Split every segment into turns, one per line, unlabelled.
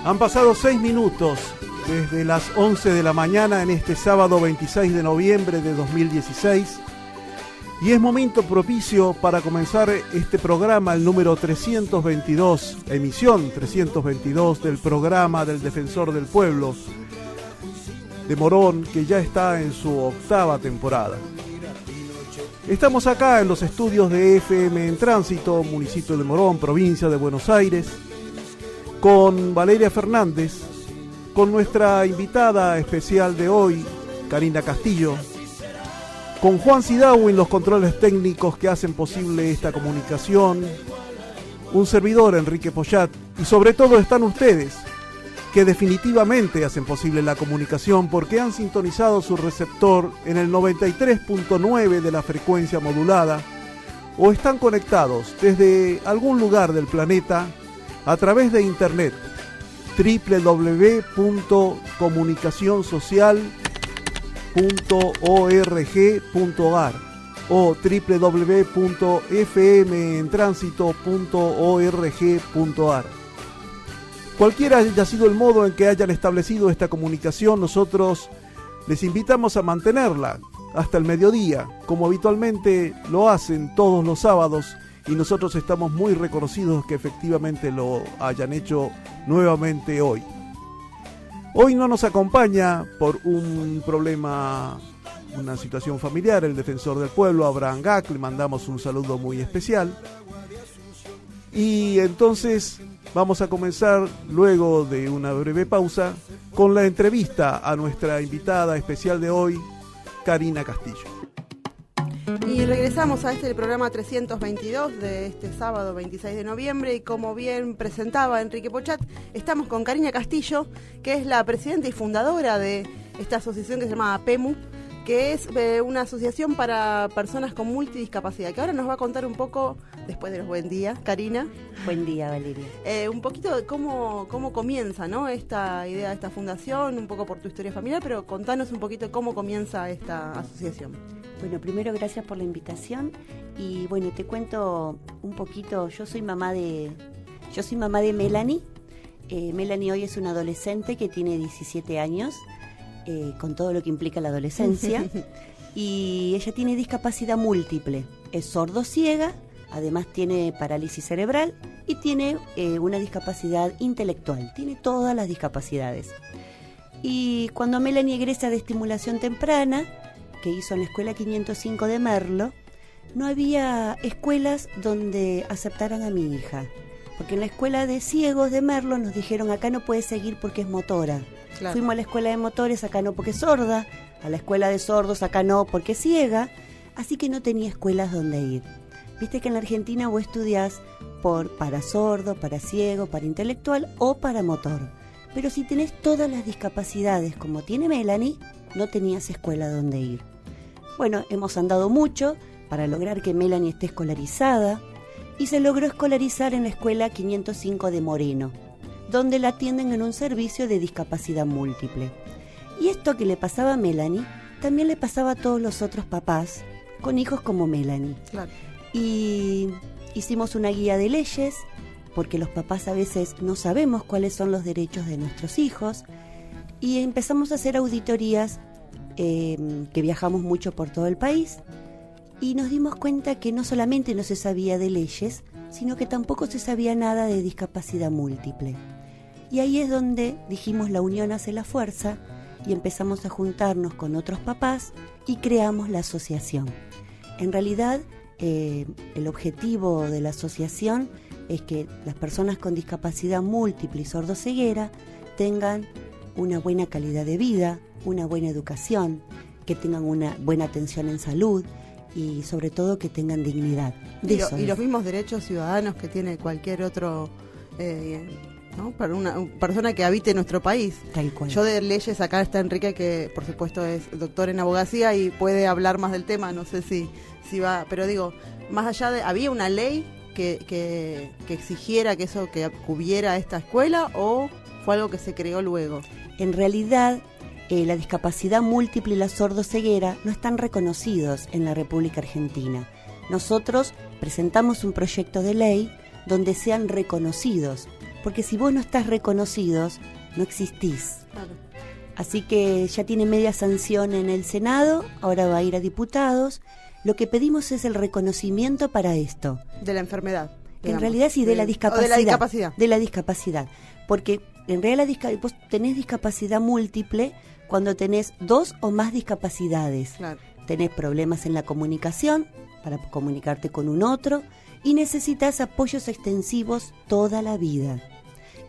Han pasado 6 minutos desde las 11 de la mañana en este sábado 26 de noviembre de 2016 y es momento propicio para comenzar este programa, el número 322, emisión 322 del programa del Defensor del Pueblo de Morón, que ya está en su 8ª temporada. Estamos acá en los estudios de FM en Tránsito, municipio de Morón, provincia de Buenos Aires, con Valeria Fernández, con nuestra invitada especial de hoy, Karina Castillo, con Juan Sidawi en los controles técnicos que hacen posible esta comunicación, un servidor, Enrique Poyat, y sobre todo están ustedes, que definitivamente hacen posible la comunicación porque han sintonizado su receptor en el 93.9 de la frecuencia modulada o están conectados desde algún lugar del planeta a través de internet www.comunicacionsocial.org.ar o www.fmentransito.org.ar. Cualquiera haya sido el modo en que hayan establecido esta comunicación, nosotros les invitamos a mantenerla hasta el mediodía, como habitualmente lo hacen todos los sábados, y nosotros estamos muy reconocidos que efectivamente lo hayan hecho nuevamente hoy. Hoy no nos acompaña por un problema, una situación familiar, el defensor del pueblo, Abraham Gack, le mandamos un saludo muy especial. Y entonces vamos a comenzar, luego de una breve pausa, con la entrevista a nuestra invitada especial de hoy, Karina Castillo.
Y regresamos a el programa 322 de este sábado 26 de noviembre y como bien presentaba Enrique Poyat, estamos con Karina Castillo, que es la presidenta y fundadora de esta asociación que se llama APEMU, que es una asociación para personas con multidiscapacidad, que ahora nos va a contar un poco, después de los buen día, Karina.
Buen día, Valeria.
Un poquito de cómo comienza, ¿no?, esta idea de esta fundación, un poco por tu historia familiar, pero contanos un poquito cómo comienza esta asociación.
Bueno, primero gracias por la invitación y bueno, te cuento un poquito. Yo soy mamá de Melanie. Melanie hoy es una adolescente que tiene 17 años, con todo lo que implica la adolescencia, y ella tiene discapacidad múltiple, es sordo-ciega, además tiene parálisis cerebral y tiene una discapacidad intelectual, tiene todas las discapacidades. Y cuando Melanie egresa de estimulación temprana, que hizo en la escuela 505 de Merlo, no había escuelas donde aceptaran a mi hija, porque en la escuela de ciegos de Merlo nos dijeron acá no puede seguir porque es motora. Claro. Fuimos a la escuela de motores, acá no porque es sorda, a la escuela de sordos, acá no porque es ciega, así que no tenía escuelas donde ir. Viste que en la Argentina vos estudiás para sordo, para ciego, para intelectual o para motor, pero si tenés todas las discapacidades como tiene Melanie, no tenías escuela donde ir. Bueno, hemos andado mucho para lograr que Melanie esté escolarizada y se logró escolarizar en la escuela 505 de Moreno, donde la atienden en un servicio de discapacidad múltiple. Y esto que le pasaba a Melanie, también le pasaba a todos los otros papás con hijos como Melanie. Claro. Y hicimos una guía de leyes, porque los papás a veces no sabemos cuáles son los derechos de nuestros hijos, y empezamos a hacer auditorías, que viajamos mucho por todo el país, y nos dimos cuenta que no solamente no se sabía de leyes, sino que tampoco se sabía nada de discapacidad múltiple. Y ahí es donde dijimos la unión hace la fuerza y empezamos a juntarnos con otros papás y creamos la asociación. En realidad, el objetivo de la asociación es que las personas con discapacidad múltiple y sordoceguera tengan una buena calidad de vida, una buena educación, que tengan una buena atención en salud y sobre todo que tengan dignidad.
Y los mismos derechos ciudadanos que tiene cualquier otro, ¿no?, para una persona que habite en nuestro país.
Tal cual.
Yo de leyes, acá está Enrique, que por supuesto es doctor en abogacía y puede hablar más del tema, no sé si va, pero digo, más allá de, ¿había una ley que exigiera que eso, que cubriera esta escuela, o fue algo que se creó luego?
En realidad, la discapacidad múltiple y la sordoceguera no están reconocidos en la República Argentina. Nosotros presentamos un proyecto de ley donde sean reconocidos porque si vos no estás reconocidos, no existís.
Claro.
Así que ya tiene media sanción en el Senado, ahora va a ir a diputados. Lo que pedimos es el reconocimiento para esto.
De la enfermedad.
Digamos. En realidad sí, de la discapacidad.
O de la discapacidad.
De la discapacidad. Porque en realidad vos tenés discapacidad múltiple cuando tenés 2 o más discapacidades.
Claro.
Tenés problemas en la comunicación para comunicarte con un otro y necesitas apoyos extensivos toda la vida.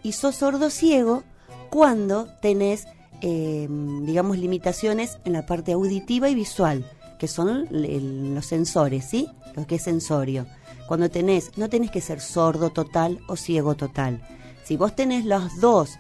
Y sos sordo ciego cuando tenés, digamos, limitaciones en la parte auditiva y visual, que son los sensores, ¿sí? Lo que es sensorio. Cuando no tenés que ser sordo total o ciego total. Si vos tenés los dos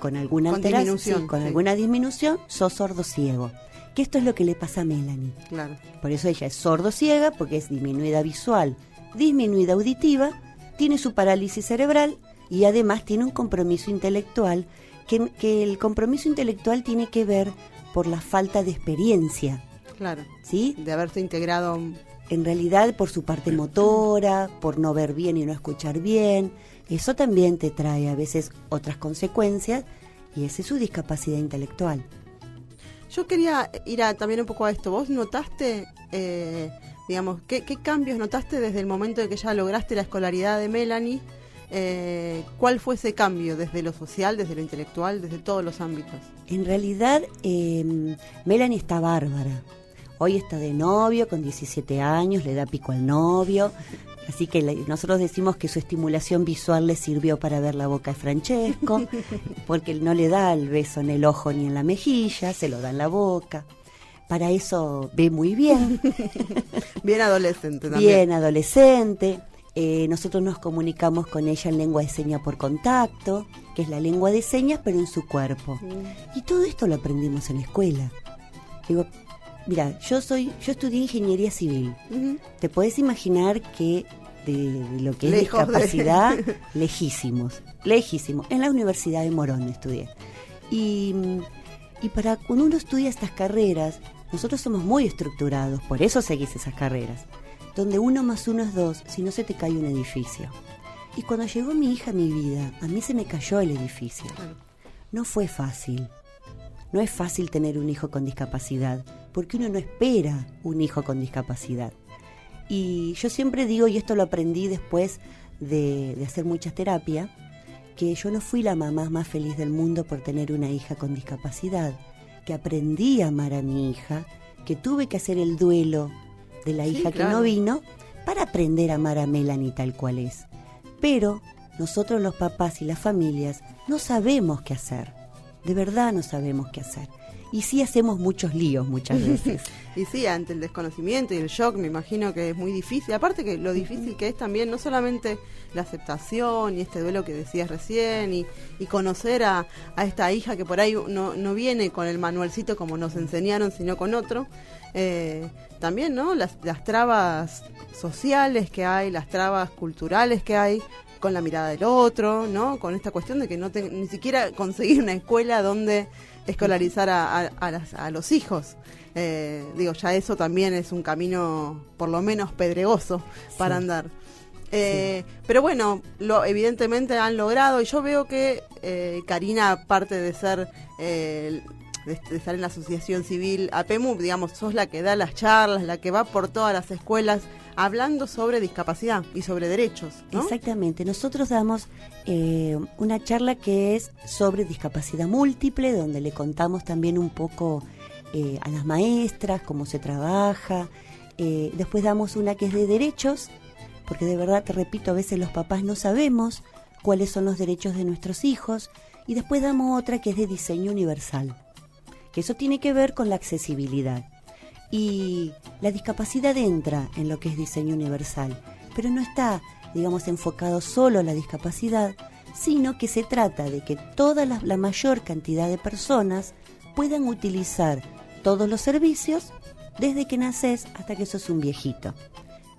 con alguna alteración, con alguna disminución, sos sordo ciego. Que esto es lo que le pasa a Melanie.
Claro.
Por eso ella es sordo ciega, porque es disminuida visual, disminuida auditiva, tiene su parálisis cerebral y además tiene un compromiso intelectual, que el compromiso intelectual tiene que ver por la falta de experiencia.
Claro.
¿Sí?
De haberse integrado.
En realidad por su parte motora, por no ver bien y no escuchar bien. Eso también te trae a veces otras consecuencias y esa es su discapacidad intelectual.
Yo quería ir también un poco a esto. ¿Vos notaste, digamos, qué cambios notaste desde el momento de que ya lograste la escolaridad de Melanie? ¿Cuál fue ese cambio desde lo social, desde lo intelectual, desde todos los ámbitos?
En realidad, Melanie está bárbara. Hoy está de novio, con 17 años, le da pico al novio. Así que nosotros decimos que su estimulación visual le sirvió para ver la boca de Francesco, porque él no le da el beso en el ojo ni en la mejilla, se lo da en la boca. Para eso ve muy bien.
Bien adolescente también.
Bien adolescente. Nosotros nos comunicamos con ella en lengua de señas por contacto, que es la lengua de señas pero en su cuerpo. Y todo esto lo aprendimos en la escuela. Digo, mira, yo estudié ingeniería civil. Te podés imaginar que de lo que es discapacidad, lejísimos. En la Universidad de Morón estudié. Y para cuando uno estudia estas carreras, nosotros somos muy estructurados, por eso seguís esas carreras, donde 1 más 1 es 2, si no se te cae un edificio. Y cuando llegó mi hija a mi vida, a mí se me cayó el edificio. No fue fácil. No es fácil tener un hijo con discapacidad, porque uno no espera un hijo con discapacidad. Y yo siempre digo, y esto lo aprendí después de hacer mucha terapia, que yo no fui la mamá más feliz del mundo por tener una hija con discapacidad, que aprendí a amar a mi hija, que tuve que hacer el duelo de la hija que no vino para aprender a amar a Melanie tal cual es. Pero nosotros los papás y las familias no sabemos qué hacer. De verdad no sabemos qué hacer. Y sí hacemos muchos líos muchas veces.
Y sí, ante el desconocimiento y el shock me imagino que es muy difícil. Aparte que lo difícil que es también no solamente la aceptación y este duelo que decías recién y conocer a esta hija que por ahí no viene con el manualcito como nos enseñaron, sino con otro. También, ¿no? Las trabas sociales que hay, las trabas culturales que hay con la mirada del otro, ¿no? Con esta cuestión de que ni siquiera conseguir una escuela donde escolarizar a los hijos. Digo, ya eso también es un camino por lo menos pedregoso para andar. Pero bueno, evidentemente han logrado, y yo veo que Karina, aparte de ser de estar en la asociación civil APEMUP, digamos, sos la que da las charlas, la que va por todas las escuelas hablando sobre discapacidad y sobre derechos, ¿no?
Exactamente, nosotros damos una charla que es sobre discapacidad múltiple, donde le contamos también un poco a las maestras cómo se trabaja. Después damos una que es de derechos, porque de verdad, te repito, a veces los papás no sabemos cuáles son los derechos de nuestros hijos. Y después damos otra que es de diseño universal, que eso tiene que ver con la accesibilidad. Y la discapacidad entra en lo que es diseño universal, pero no está, digamos, enfocado solo a la discapacidad, sino que se trata de que la mayor cantidad de personas puedan utilizar todos los servicios desde que nacés hasta que sos un viejito.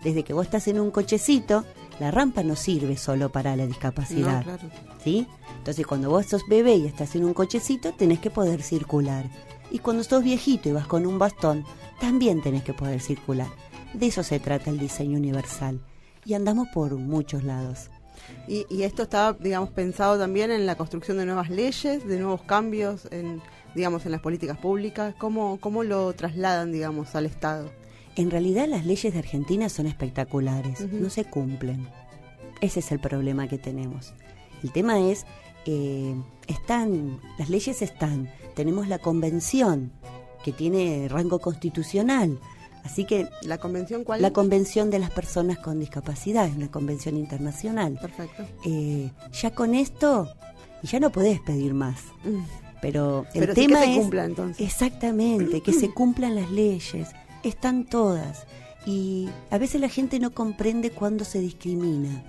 Desde que vos estás en un cochecito, la rampa no sirve solo para la discapacidad,
no, claro.
¿Sí? Entonces cuando vos sos bebé y estás en un cochecito, tenés que poder circular. Y cuando sos viejito y vas con un bastón, también tenés que poder circular. De eso se trata el diseño universal. Y andamos por muchos lados.
Y esto está, digamos, pensado también en la construcción de nuevas leyes, de nuevos cambios en, digamos, en las políticas públicas. ¿Cómo lo trasladan, digamos, al Estado?
En realidad las leyes de Argentina son espectaculares, no se cumplen. Ese es el problema que tenemos. El tema es, las leyes están, tenemos la convención que tiene rango constitucional, así que...
¿La convención cuál?
La Convención de las Personas con Discapacidad, es una convención internacional.
Perfecto.
Ya con esto, ya no podés pedir más. Pero el
sí
tema
que se
es...
cumpla, entonces.
Exactamente, que se cumplan las leyes, están todas. Y a veces la gente no comprende cuándo se discrimina.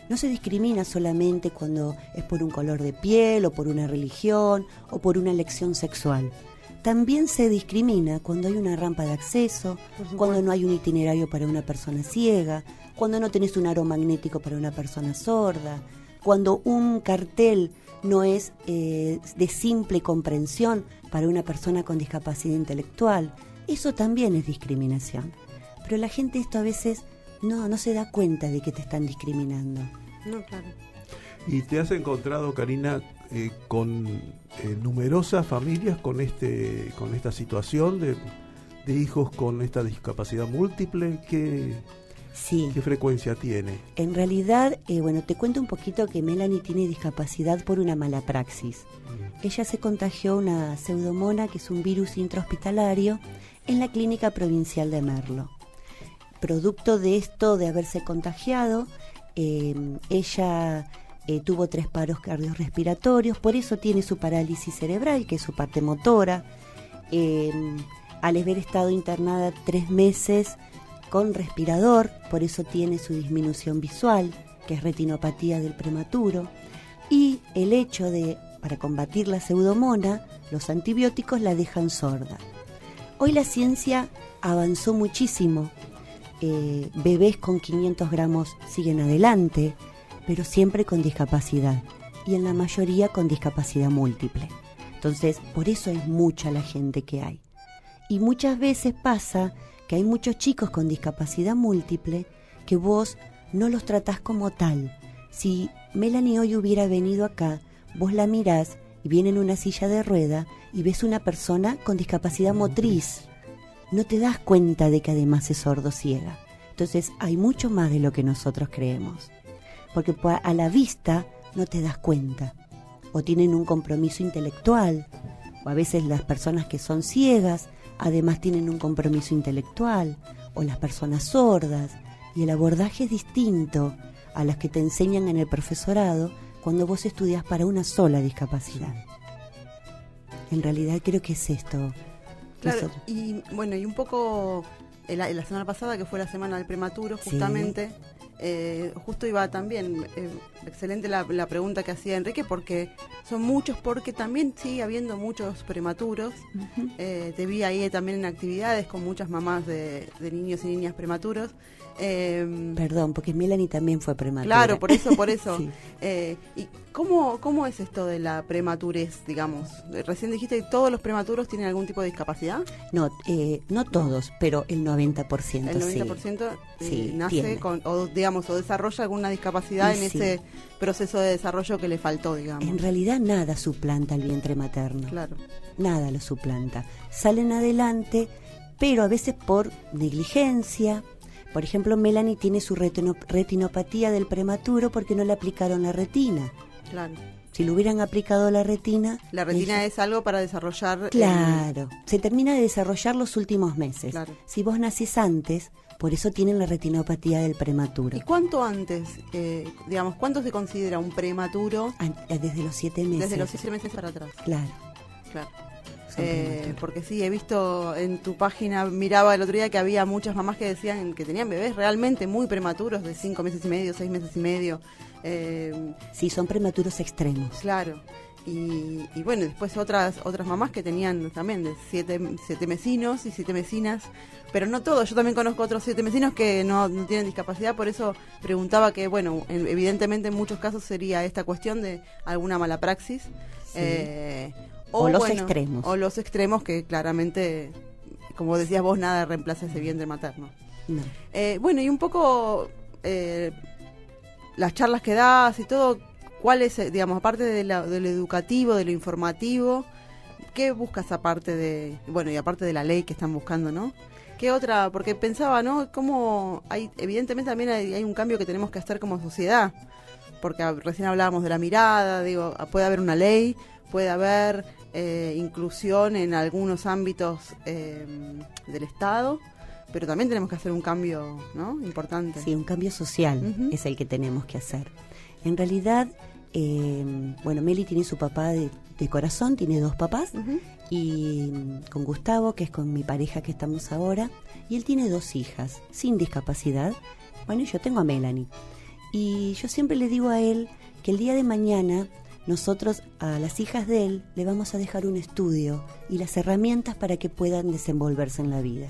No se discrimina solamente cuando es por un color de piel, o por una religión, o por una elección sexual. También se discrimina cuando hay una rampa de acceso, cuando no hay un itinerario para una persona ciega, cuando no tenés un aro magnético para una persona sorda, cuando un cartel no es de simple comprensión para una persona con discapacidad intelectual. Eso también es discriminación. Pero la gente esto a veces no se da cuenta de que te están discriminando.
No, claro.
¿Y te has encontrado, Karina, con numerosas familias con esta situación de hijos con esta discapacidad múltiple?
Sí.
¿Qué frecuencia tiene?
En realidad, te cuento un poquito que Melanie tiene discapacidad por una mala praxis. Ella se contagió una pseudomona, que es un virus intrahospitalario, en la clínica provincial de Merlo. Producto de esto, de haberse contagiado, ella tuvo 3 paros cardiorrespiratorios, por eso tiene su parálisis cerebral, que es su parte motora. Al haber estado internada 3 meses con respirador, por eso tiene su disminución visual, que es retinopatía del prematuro. Y el hecho de, para combatir la pseudomona, los antibióticos la dejan sorda. Hoy la ciencia avanzó muchísimo. Bebés con 500 gramos siguen adelante, pero siempre con discapacidad, y en la mayoría con discapacidad múltiple. Entonces, por eso es mucha la gente que hay. Y muchas veces pasa que hay muchos chicos con discapacidad múltiple que vos no los tratás como tal. Si Melanie hoy hubiera venido acá, vos la mirás y viene en una silla de rueda y ves una persona con discapacidad motriz. No te das cuenta de que además es sordo-ciega. Entonces hay mucho más de lo que nosotros creemos. Porque a la vista no te das cuenta. O tienen un compromiso intelectual. O a veces las personas que son ciegas además tienen un compromiso intelectual. O las personas sordas. Y el abordaje es distinto a las que te enseñan en el profesorado cuando vos estudias para una sola discapacidad. En realidad creo que es esto.
Claro, y bueno, y un poco la semana pasada, que fue la semana del prematuro, justamente, justo iba también, excelente la pregunta que hacía Enrique, porque son muchos, porque también sigue habiendo muchos prematuros. Te vi ahí también en actividades con muchas mamás de niños y niñas prematuros.
Perdón, porque Melanie también fue prematura.
Claro, por eso.
Sí.
¿Y cómo es esto de la prematurez, digamos? Recién dijiste que todos los prematuros tienen algún tipo de discapacidad.
No, no todos, pero el 90%.
El 90%
sí,
nace
tiene.
o desarrolla alguna discapacidad en ese proceso de desarrollo que le faltó, digamos.
En realidad nada suplanta el vientre materno.
Claro.
Nada lo suplanta. Salen adelante, pero a veces por negligencia. Por ejemplo, Melanie tiene su retinopatía del prematuro porque no le aplicaron la retina.
Claro.
Si le hubieran aplicado la retina...
La retina es algo para desarrollar...
Claro, se termina de desarrollar los últimos meses.
Claro.
Si vos nacés antes, por eso tienen la retinopatía del prematuro.
¿Y cuánto antes, digamos, cuánto se considera un prematuro?
Desde los 7 meses.
Desde los 7 meses para atrás.
Claro.
Porque sí, he visto en tu página, miraba el otro día que había muchas mamás que decían que tenían bebés realmente muy prematuros, de 5 meses y medio, 6 meses y medio.
Sí, son prematuros extremos.
Claro. Y bueno, después otras mamás que tenían también de 7 mesinos y 7 mesinas, pero no todos. Yo también conozco otros 7 mesinos que no tienen discapacidad, por eso preguntaba que, bueno, evidentemente en muchos casos sería esta cuestión de alguna mala praxis.
Sí. O los
extremos que claramente, como decías vos, nada reemplaza ese vientre materno.
No.
Bueno, y un poco las charlas que das y todo, ¿cuál es, digamos, aparte de lo educativo, de lo informativo, qué buscas aparte de, bueno, y aparte de la ley que están buscando, ¿no? ¿Qué otra? Porque pensaba, ¿no? Cómo evidentemente también hay un cambio que tenemos que hacer como sociedad, porque recién hablábamos de la mirada, digo, puede haber una ley, puede haber inclusión en algunos ámbitos del Estado, pero también tenemos que hacer un cambio, ¿no? Importante.
Sí, un cambio social es el que tenemos que hacer. En realidad, bueno, Meli tiene su papá de corazón, tiene 2 papás, y con Gustavo, que es con mi pareja que estamos ahora, y él tiene 2 hijas sin discapacidad. Bueno, y yo tengo a Melanie. Y yo siempre le digo a él que el día de mañana nosotros a las hijas de él le vamos a dejar un estudio y las herramientas para que puedan desenvolverse en la vida.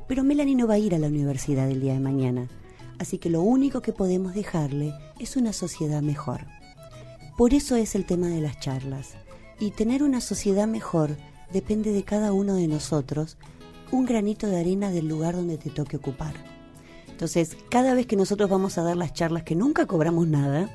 Pero Melanie no va a ir a la universidad el día de mañana, así que lo único que podemos dejarle es una sociedad mejor. Por eso es el tema de las charlas. Y tener una sociedad mejor depende de cada uno de nosotros, un granito de arena del lugar donde te toque ocupar. Entonces, cada vez que nosotros vamos a dar las charlas, que nunca cobramos nada,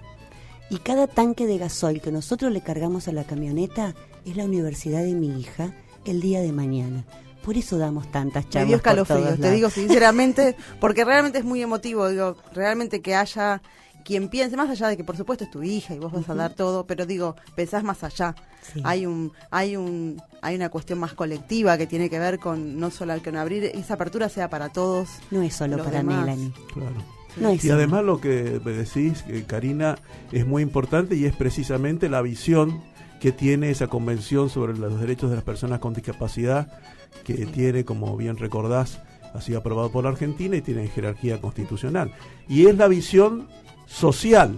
y cada tanque de gasoil que nosotros le cargamos a la camioneta es la universidad de mi hija el día de mañana. Por eso damos tantas charlas.
Me dio escalofríos, te digo sinceramente, porque realmente es muy emotivo, digo, realmente que haya quien piense, más allá de que por supuesto es tu hija y vos vas a dar todo, pero digo, pensás más allá. Sí. Hay una cuestión más colectiva que tiene que ver con no solo con abrir, esa apertura sea para todos.
No es solo para Melanie.
Claro.
No es
y además lo que me decís, Karina, es muy importante y es precisamente la visión que tiene esa Convención sobre los Derechos de las Personas con Discapacidad, que tiene, como bien recordás, ha sido aprobado por la Argentina y tiene jerarquía constitucional. Y es la visión social.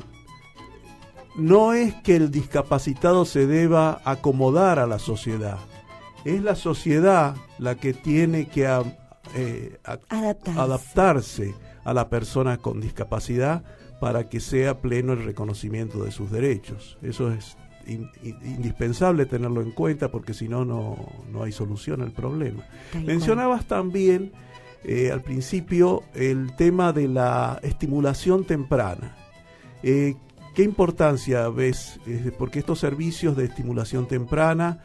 No es que el discapacitado se deba acomodar a la sociedad, es la sociedad la que tiene que adaptarse a la persona con discapacidad para que sea pleno el reconocimiento de sus derechos. Eso es indispensable tenerlo en cuenta, porque si no, no hay solución al problema. Mencionabas también al principio el tema de la estimulación temprana. ¿Qué importancia ves? Porque estos servicios de estimulación temprana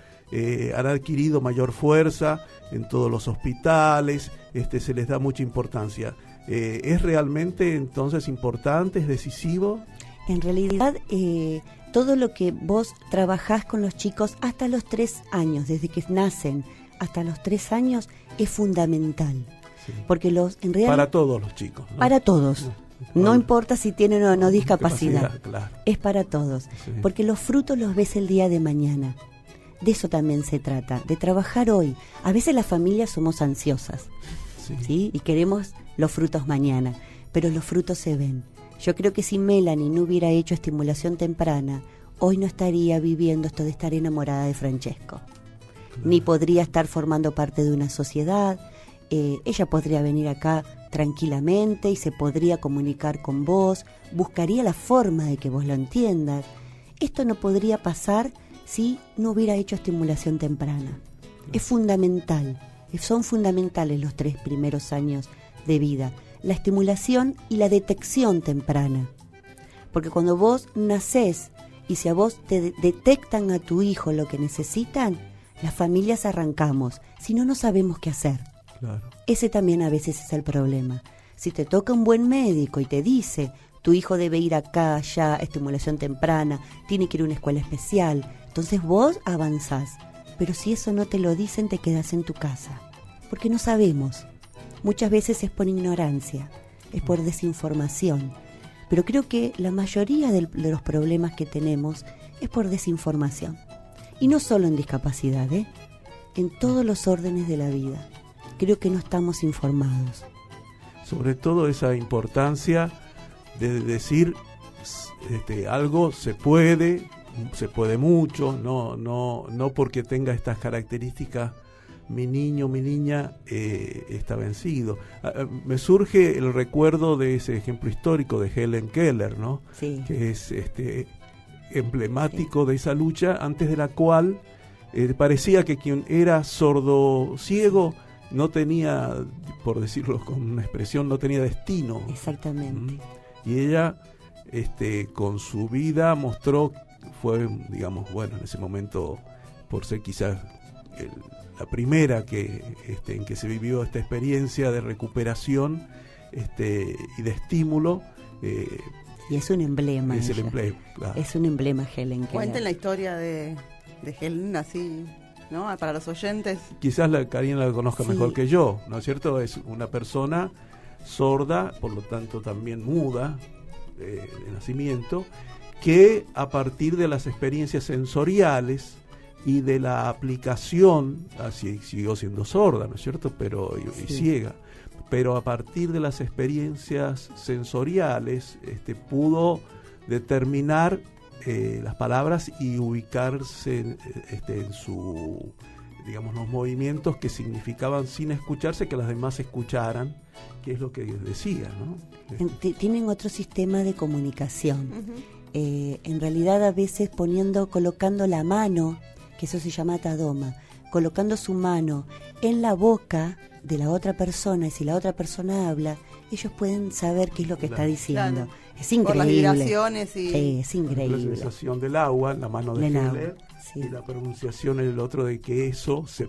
han adquirido mayor fuerza en todos los hospitales, se les da mucha importancia. ¿Es realmente entonces importante, es decisivo?
En realidad, todo lo que vos trabajás con los chicos hasta los 3 años, desde que nacen hasta los 3 años, es fundamental. Sí. Porque en realidad,
para todos los chicos, ¿no?
Para todos. No importa si tienen o no discapacidad.
Claro.
Es para todos. Sí. Porque los frutos los ves el día de mañana. De eso también se trata, de trabajar hoy. A veces las familias somos ansiosas, ¿sí? Y queremos los frutos mañana, pero los frutos se ven. Yo creo que si Melanie no hubiera hecho estimulación temprana, hoy no estaría viviendo esto de estar enamorada de Francesco. Ni podría estar formando parte de una sociedad. Ella podría venir acá tranquilamente y se podría comunicar con vos, buscaría la forma de que vos lo entiendas. Esto no podría pasar si no hubiera hecho estimulación temprana. Es fundamental, son fundamentales los 3 primeros años de vida, la estimulación y la detección temprana. Porque cuando vos nacés y si a vos te detectan a tu hijo lo que necesitan, las familias arrancamos, si no, no sabemos qué hacer. Claro. Ese también a veces es el problema. Si te toca un buen médico y te dice, tu hijo debe ir acá, allá, estimulación temprana, tiene que ir a una escuela especial, entonces vos avanzás. Pero si eso no te lo dicen, te quedas en tu casa. Porque no sabemos. Muchas veces es por ignorancia, es por desinformación. Pero creo que la mayoría de los problemas que tenemos es por desinformación. Y no solo en discapacidad, en todos los órdenes de la vida. Creo que no estamos informados.
Sobre todo esa importancia de decir algo se puede mucho, no porque tenga estas características mi niño, mi niña está vencido. Me surge el recuerdo de ese ejemplo histórico de Helen Keller, ¿no? Sí. Que es emblemático de esa lucha, antes de la cual parecía que quien era sordo ciego no tenía, por decirlo con una expresión, no tenía destino.
Exactamente.
Y ella con su vida mostró, fue, digamos, bueno, en ese momento, por ser quizás la primera en que se vivió esta experiencia de recuperación y de estímulo.
Y es un emblema.
Es el emblema, claro.
Es un emblema, Helen Keller.
Cuenten la historia de Helen, así, ¿no? Para los oyentes.
Quizás Karina la conozca
Sí.
mejor que yo, ¿no es cierto? Es una persona sorda, por lo tanto también muda de nacimiento, que a partir de las experiencias sensoriales y de la aplicación, así siguió siendo sorda, ¿no es cierto? Pero y
Sí.
ciega. Pero a partir de las experiencias sensoriales pudo determinar las palabras y ubicarse en su, digamos, los movimientos que significaban sin escucharse, que las demás escucharan, que es lo que decía, ¿no?
Tienen otro sistema de comunicación.
Ujú.
En realidad a veces colocando la mano, que eso se llama tadoma, colocando su mano en la boca de la otra persona, y si la otra persona habla, ellos pueden saber qué es lo que
Claro.
está diciendo.
Claro.
Es
Por las
increíble.
vibraciones y...
Sí, es
La
increíble.
sensación del agua en la mano de
Del agua,
Heller,
sí.
y la pronunciación en el otro de que eso se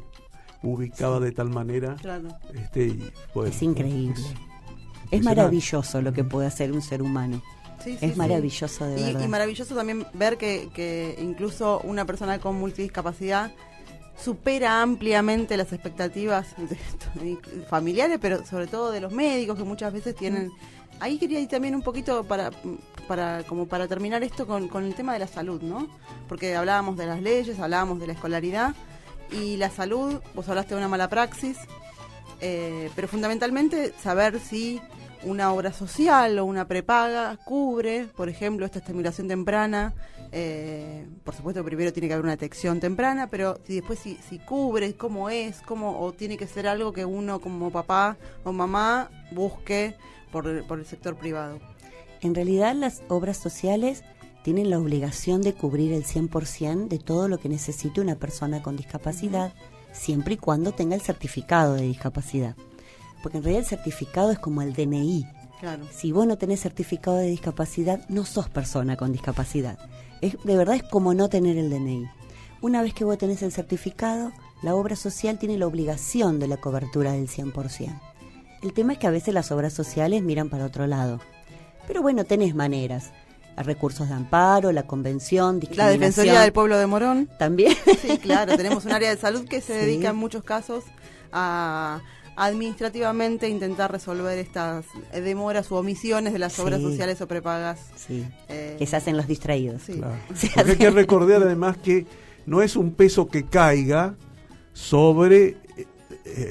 ubicaba de tal manera.
Claro.
Y, bueno,
Es increíble. Es
impresionante.
maravilloso lo que puede hacer un ser humano.
Sí, sí,
Es
sí.
maravilloso, de verdad.
Y maravilloso también ver que incluso una persona con multidiscapacidad supera ampliamente las expectativas familiares, pero sobre todo de los médicos, que muchas veces tienen... Ahí quería ir también un poquito para terminar esto con el tema de la salud, ¿no? Porque hablábamos de las leyes, hablábamos de la escolaridad, y la salud, vos hablaste de una mala praxis, pero fundamentalmente saber si una obra social o una prepaga cubre, por ejemplo, esta estimulación temprana. Por supuesto, primero tiene que haber una detección temprana, pero después si cubre, cómo es, o tiene que ser algo que uno como papá o mamá busque por el sector privado.
En realidad las obras sociales tienen la obligación de cubrir el 100% de todo lo que necesite una persona con discapacidad, siempre y cuando tenga el certificado de discapacidad. Porque en realidad el certificado es como el DNI.
Claro.
Si vos no tenés certificado de discapacidad, no sos persona con discapacidad. De verdad es como no tener el DNI. Una vez que vos tenés el certificado, la obra social tiene la obligación de la cobertura del 100%. El tema es que a veces las obras sociales miran para otro lado. Pero bueno, tenés maneras. Recursos de amparo, la convención,
La
discriminación.
Defensoría del Pueblo de Morón.
También.
Sí, claro, tenemos un área de salud que se
Sí.
dedica en muchos casos a administrativamente intentar resolver estas demoras u omisiones de las
Sí.
obras sociales o prepagas.
Sí, que se hacen los distraídos.
Sí.
Claro.
Se
Porque hay que recordar además que no es un peso que caiga sobre,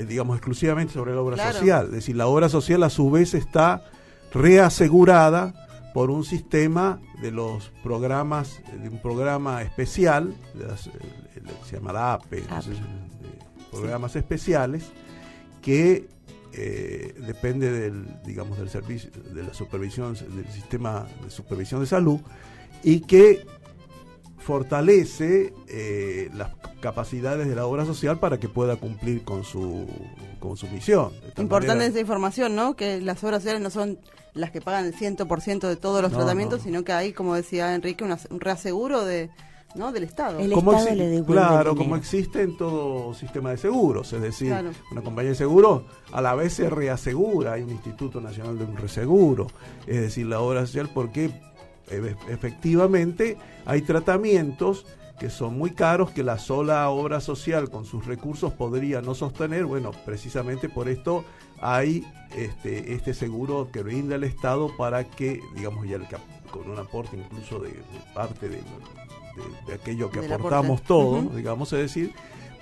digamos, exclusivamente sobre la obra
Claro.
social. Es decir, la obra social a su vez está reasegurada por un sistema de los programas, de un programa especial, se llama la APE, entonces, programas especiales, que depende del servicio, de la supervisión, del sistema de supervisión de salud, y que fortalece las capacidades de la obra social para que pueda cumplir con su misión. De tal
Importante
manera,
esa información, ¿no? Que las obras sociales no son las que pagan el 100% de todos los
No,
tratamientos,
no.
sino que hay, como decía Enrique, un reaseguro ¿no? del Estado.
El
como
Estado le devuelve
claro,
el dinero.
como existe en todo sistema de seguros, es decir,
Claro.
una compañía de seguros a la vez se reasegura, hay un Instituto Nacional de un Reseguro, es decir, la obra social, porque efectivamente hay tratamientos que son muy caros, que la sola obra social con sus recursos podría no sostener. Bueno, precisamente por esto hay este seguro que brinda el Estado para que, digamos, ya con un aporte incluso de parte de aquello que
Del
aportamos
aporte.
todos,
Ujú.
digamos, es decir,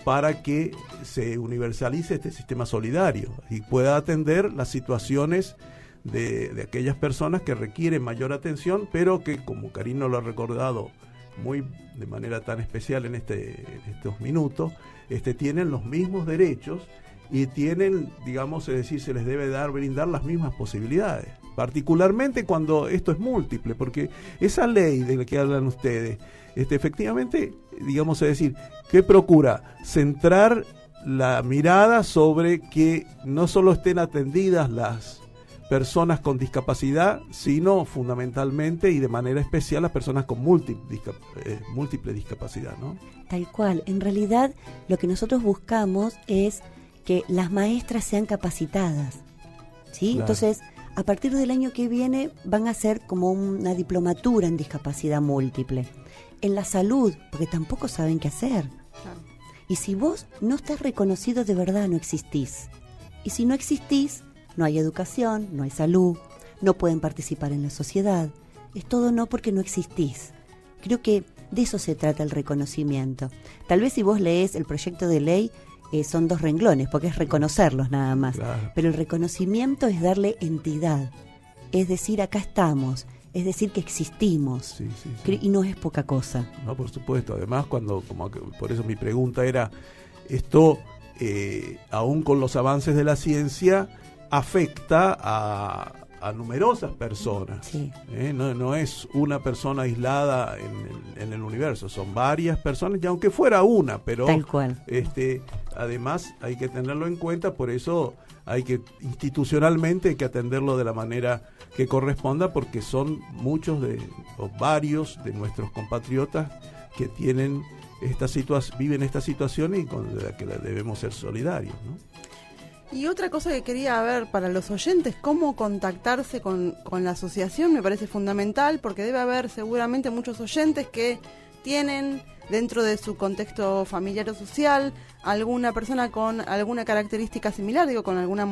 para que se universalice este sistema solidario y pueda atender las situaciones de aquellas personas que requieren mayor atención, pero que, como Karina lo ha recordado de manera tan especial en estos minutos, tienen los mismos derechos y tienen, digamos, es decir, se les debe brindar las mismas posibilidades, particularmente cuando esto es múltiple, porque esa ley de la que hablan ustedes, efectivamente, digamos, es decir, que procura centrar la mirada sobre que no solo estén atendidas las personas con discapacidad, sino fundamentalmente y de manera especial las personas con múltiple discapacidad, ¿no?
Tal cual. En realidad, lo que nosotros buscamos es que las maestras sean capacitadas, ¿sí? Claro. Entonces, a partir del año que viene van a hacer como una diplomatura en discapacidad múltiple. En la salud, porque tampoco saben qué hacer. Claro. Y si vos no estás reconocido, de verdad no existís. Y si no existís, no hay educación, no hay salud, no pueden participar en la sociedad. Es todo no porque no existís. Creo que de eso se trata el reconocimiento. Tal vez si vos lees el proyecto de ley, son 2 renglones, porque es reconocerlos nada más. Claro. Pero el reconocimiento es darle entidad. Es decir, acá estamos. Es decir, que existimos. Sí. Y no es poca cosa.
No, por supuesto. Además, por eso mi pregunta era, esto, aún con los avances de la ciencia, afecta a numerosas personas. Sí. No es una persona aislada en el universo, son varias personas, y aunque fuera una, pero
tal cual.
Además hay que tenerlo en cuenta, por eso institucionalmente hay que atenderlo de la manera que corresponda, porque son varios de nuestros compatriotas que tienen viven esta situación y con la que debemos ser solidarios, ¿no?
Y otra cosa que quería ver para los oyentes, cómo contactarse con la asociación, me parece fundamental, porque debe haber seguramente muchos oyentes que tienen dentro de su contexto familiar o social alguna persona con alguna característica similar, con alguna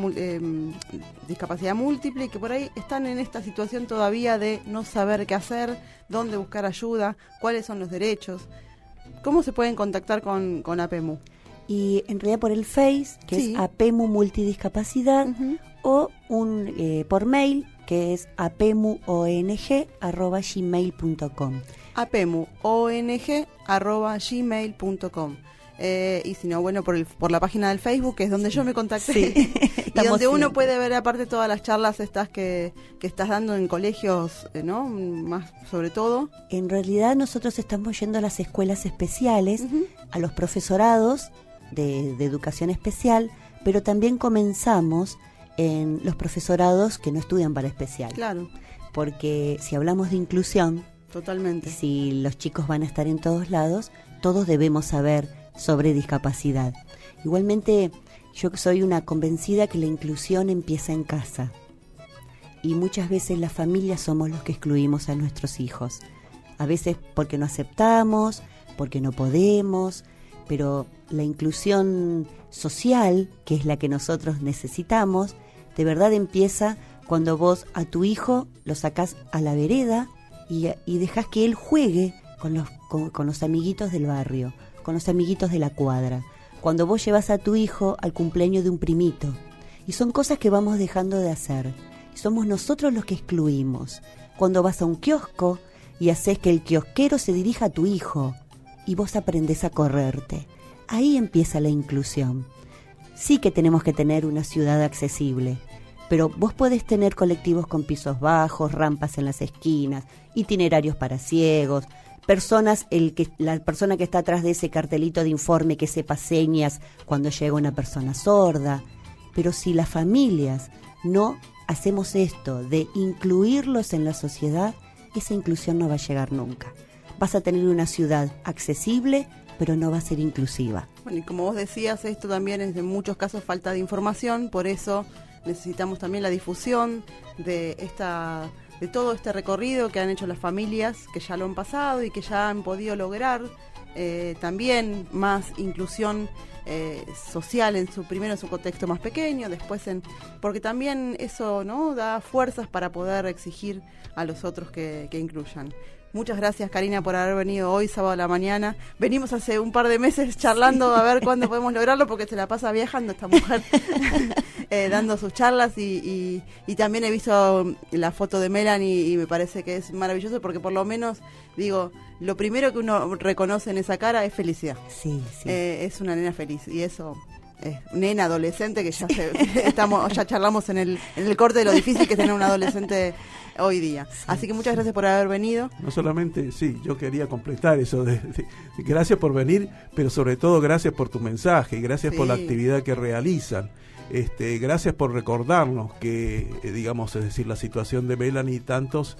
discapacidad múltiple, y que por ahí están en esta situación todavía de no saber qué hacer, dónde buscar ayuda, cuáles son los derechos. ¿Cómo se pueden contactar con APEMU?
Y en realidad por el Face, que es APEMU Multidiscapacidad, o por mail, que es apemuong@gmail.com.
apemuong@gmail.com. Y si no, bueno, por la página del Facebook, que es donde yo me contacté, y donde uno puede ver aparte todas las charlas estas que estás dando en colegios, ¿no? Más sobre todo.
En realidad nosotros estamos yendo a las escuelas especiales, a los profesorados de educación especial, pero también comenzamos en los profesorados que no estudian para especial.
Claro.
Porque si hablamos de inclusión,
totalmente,
si los chicos van a estar en todos lados, todos debemos saber sobre discapacidad. Igualmente, yo soy una convencida que la inclusión empieza en casa. Y muchas veces las familias somos los que excluimos a nuestros hijos. A veces porque no aceptamos, porque no podemos, pero la inclusión social, que es la que nosotros necesitamos, de verdad empieza cuando vos a tu hijo lo sacás a la vereda y dejás que él juegue con los amiguitos del barrio, con los amiguitos de la cuadra. Cuando vos llevas a tu hijo al cumpleaños de un primito. Y son cosas que vamos dejando de hacer. Y somos nosotros los que excluimos. Cuando vas a un kiosco y haces que el kiosquero se dirija a tu hijo y vos aprendés a correrte. Ahí empieza la inclusión. Sí que tenemos que tener una ciudad accesible, pero vos podés tener colectivos con pisos bajos, rampas en las esquinas, itinerarios para ciegos, la persona que está atrás de ese cartelito de informe que sepa señas cuando llega una persona sorda. Pero si las familias no hacemos esto de incluirlos en la sociedad, esa inclusión no va a llegar nunca. Vas a tener una ciudad accesible, pero no va a ser inclusiva.
Bueno, y como vos decías, esto también es en muchos casos falta de información, por eso necesitamos también la difusión de todo este recorrido que han hecho las familias, que ya lo han pasado y que ya han podido lograr también más inclusión social primero en su contexto más pequeño, después porque también eso, ¿no?, da fuerzas para poder exigir a los otros que incluyan. Muchas gracias, Karina, por haber venido hoy, sábado a la mañana. Venimos hace un par de meses charlando a ver cuándo podemos lograrlo, porque se la pasa viajando esta mujer, dando sus charlas, y también he visto la foto de Melanie y me parece que es maravilloso, porque por lo menos, digo, lo primero que uno reconoce en esa cara es felicidad.
Sí.
Es una nena feliz, y eso... nena adolescente, que ya ya charlamos en el corte de lo difícil que es tener un adolescente hoy día. Así que muchas gracias por haber venido.
No solamente, yo quería completar eso de gracias por venir, pero sobre todo gracias por tu mensaje y gracias por la actividad que realizan. Gracias por recordarnos que, digamos, es decir, la situación de Melanie y tantos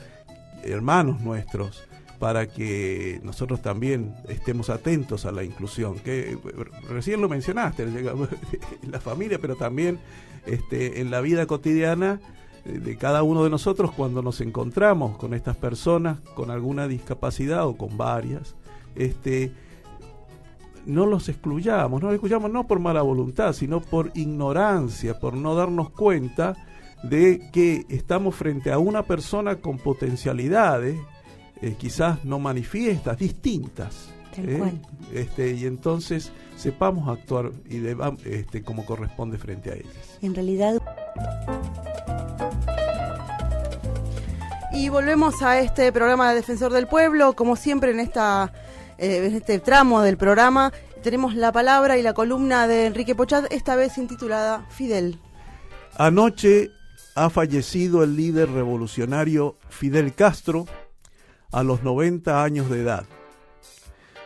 hermanos nuestros, para que nosotros también estemos atentos a la inclusión, que recién lo mencionaste, la familia, pero también en la vida cotidiana de cada uno de nosotros, cuando nos encontramos con estas personas con alguna discapacidad o con varias, no los excluyamos no por mala voluntad, sino por ignorancia, por no darnos cuenta de que estamos frente a una persona con potencialidades, quizás no manifiestas, distintas.
Tal cual.
Y entonces sepamos actuar como corresponde frente a ellas.
En realidad.
Y volvemos a este programa de Defensor del Pueblo, como siempre en este tramo del programa tenemos la palabra y la columna de Enrique Pochat, esta vez intitulada Fidel.
Anoche ha fallecido el líder revolucionario Fidel Castro a los 90 años de edad.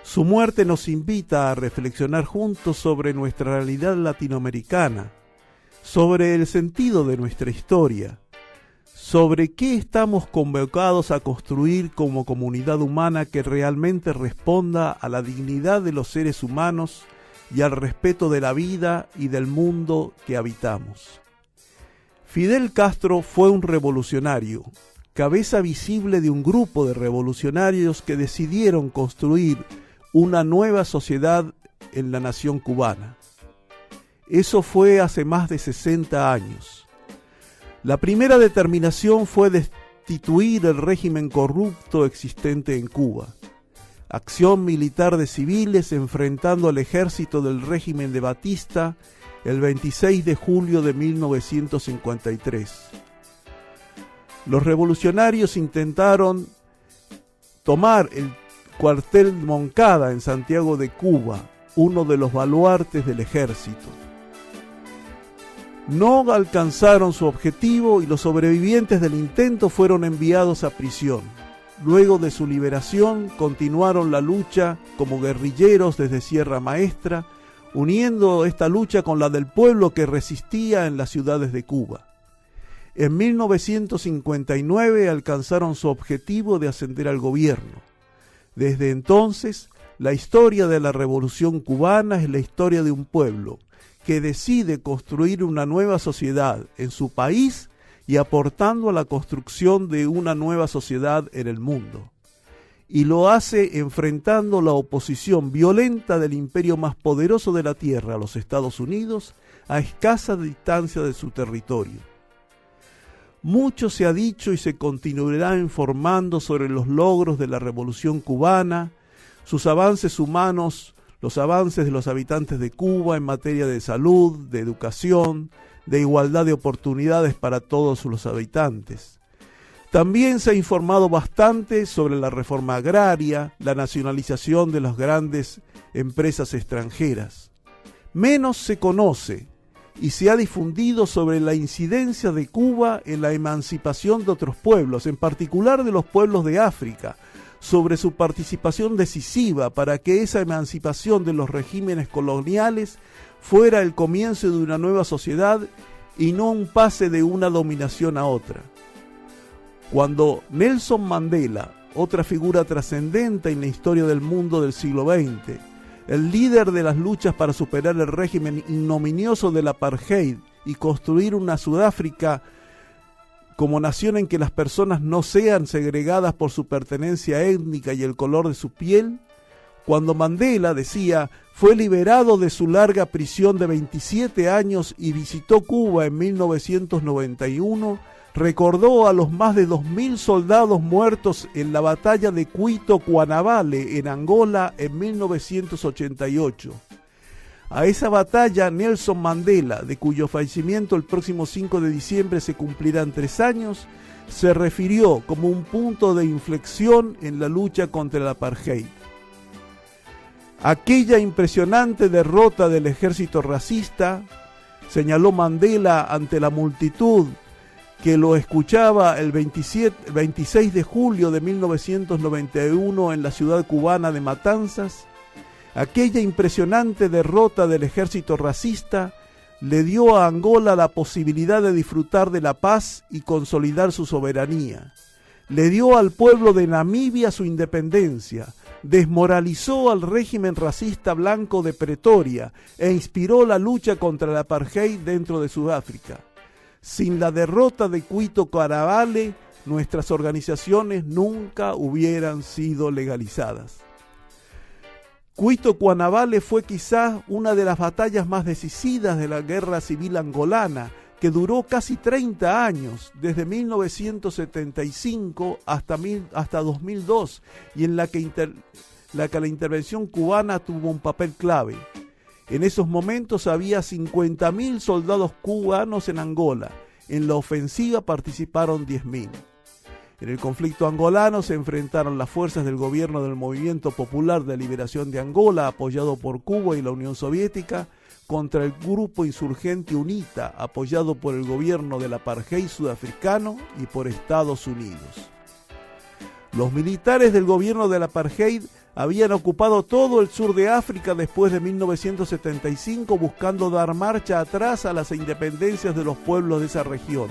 Su muerte nos invita a reflexionar juntos sobre nuestra realidad latinoamericana, sobre el sentido de nuestra historia, sobre qué estamos convocados a construir como comunidad humana que realmente responda a la dignidad de los seres humanos y al respeto de la vida y del mundo que habitamos. Fidel Castro fue un revolucionario, cabeza visible de un grupo de revolucionarios que decidieron construir una nueva sociedad en la nación cubana. Eso fue hace más de 60 años. La primera determinación fue destituir el régimen corrupto existente en Cuba. Acción militar de civiles enfrentando al ejército del régimen de Batista el 26 de julio de 1953. Los revolucionarios intentaron tomar el cuartel Moncada en Santiago de Cuba, uno de los baluartes del ejército. No alcanzaron su objetivo y los sobrevivientes del intento fueron enviados a prisión. Luego de su liberación, continuaron la lucha como guerrilleros desde Sierra Maestra, uniendo esta lucha con la del pueblo que resistía en las ciudades de Cuba. En 1959 alcanzaron su objetivo de ascender al gobierno. Desde entonces, la historia de la Revolución Cubana es la historia de un pueblo que decide construir una nueva sociedad en su país y aportando a la construcción de una nueva sociedad en el mundo. Y lo hace enfrentando la oposición violenta del imperio más poderoso de la tierra, los Estados Unidos, a escasa distancia de su territorio. Mucho se ha dicho y se continuará informando sobre los logros de la Revolución Cubana, sus avances humanos, los avances de los habitantes de Cuba en materia de salud, de educación, de igualdad de oportunidades para todos los habitantes. También se ha informado bastante sobre la reforma agraria, la nacionalización de las grandes empresas extranjeras. Menos se conoce y se ha difundido sobre la incidencia de Cuba en la emancipación de otros pueblos, en particular de los pueblos de África, sobre su participación decisiva para que esa emancipación de los regímenes coloniales fuera el comienzo de una nueva sociedad y no un pase de una dominación a otra. Cuando Nelson Mandela, otra figura trascendente en la historia del mundo del siglo XX, el líder de las luchas para superar el régimen ignominioso del apartheid y construir una Sudáfrica como nación en que las personas no sean segregadas por su pertenencia étnica y el color de su piel, cuando Mandela, decía, fue liberado de su larga prisión de 27 años y visitó Cuba en 1991, recordó a los más de 2.000 soldados muertos en la batalla de Cuito-Cuanavale en Angola en 1988. A esa batalla, Nelson Mandela, de cuyo fallecimiento el próximo 5 de diciembre se cumplirán 3 años, se refirió como un punto de inflexión en la lucha contra el apartheid. Aquella impresionante derrota del ejército racista, señaló Mandela ante la multitud que lo escuchaba el 26 de julio de 1991 en la ciudad cubana de Matanzas. Aquella impresionante derrota del ejército racista le dio a Angola la posibilidad de disfrutar de la paz y consolidar su soberanía. Le dio al pueblo de Namibia su independencia, desmoralizó al régimen racista blanco de Pretoria e inspiró la lucha contra el apartheid dentro de Sudáfrica. Sin la derrota de Cuito Cuanavale, nuestras organizaciones nunca hubieran sido legalizadas. Cuito Cuanavale fue quizás una de las batallas más decisivas de la guerra civil angolana, que duró casi 30 años, desde 1975 hasta 2002, y en la que la intervención cubana tuvo un papel clave. En esos momentos había 50.000 soldados cubanos en Angola. En la ofensiva participaron 10.000. En el conflicto angolano se enfrentaron las fuerzas del gobierno del Movimiento Popular de Liberación de Angola, apoyado por Cuba y la Unión Soviética, contra el grupo insurgente UNITA, apoyado por el gobierno del apartheid sudafricano y por Estados Unidos. Los militares del gobierno del apartheid habían ocupado todo el sur de África después de 1975, buscando dar marcha atrás a las independencias de los pueblos de esa región.